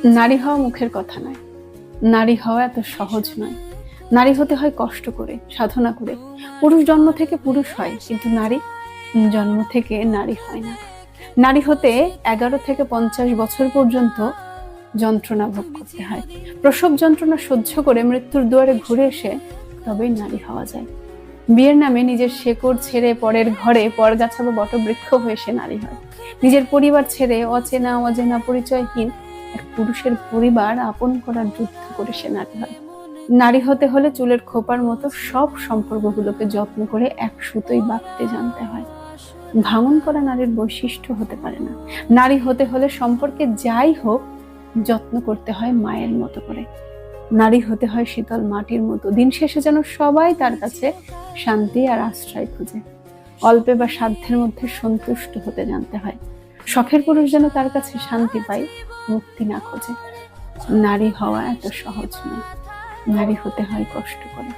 নারী হওয়া মুখের কথা নয়, নারী হওয়া এত সহজ নয়। নারী হতে হয় কষ্ট করে, সাধনা করে। পুরুষ জন্ম থেকে পুরুষ হয়, কিন্তু নারী জন্ম থেকে নারী হয় না। নারী হতে 11 থেকে 50 বছর পর্যন্ত যন্ত্রণা ভোগ করতে হয়। প্রসব যন্ত্রণা সহ্য করে মৃত্যুর দুয়ারে ঘুরে এসে তবেই নারী হওয়া যায়। বিয়ের নামে নিজের শেকড় ছেড়ে পরের ঘরে পরগাছা বা বটবৃক্ষ হয়ে সে নারী হয়। নিজের পরিবার ছেড়ে অচেনা অজানা পরিচয়হীন এক পুরুষের পরিবার আপন করার যুদ্ধ করে সে নারী হয়। নারী হতে হলে চুলের খোপার মতো সব সম্পর্কগুলোকে যত্ন করে এক সুতোই বাঁধতে জানতে হয়। ভাঙন করা নারীর বৈশিষ্ট্য হতে পারে না। নারী হতে হলে সম্পর্কে যাই হোক যত্ন করতে হয় মায়ের মতো করে। নারী হতে হয় শীতল মাটির মতো, দিন শেষে যেন সবাই তার কাছে শান্তি আর আশ্রয় খুঁজে। অল্পে বা সাধ্যের মধ্যে সন্তুষ্ট হতে জানতে হয়। শখের পুরুষ যেন তার কাছে শান্তি পায়, মুক্তি না খোঁজে। নারী হওয়া এত সহজ নয়, নারী হতে হয় কষ্ট করে।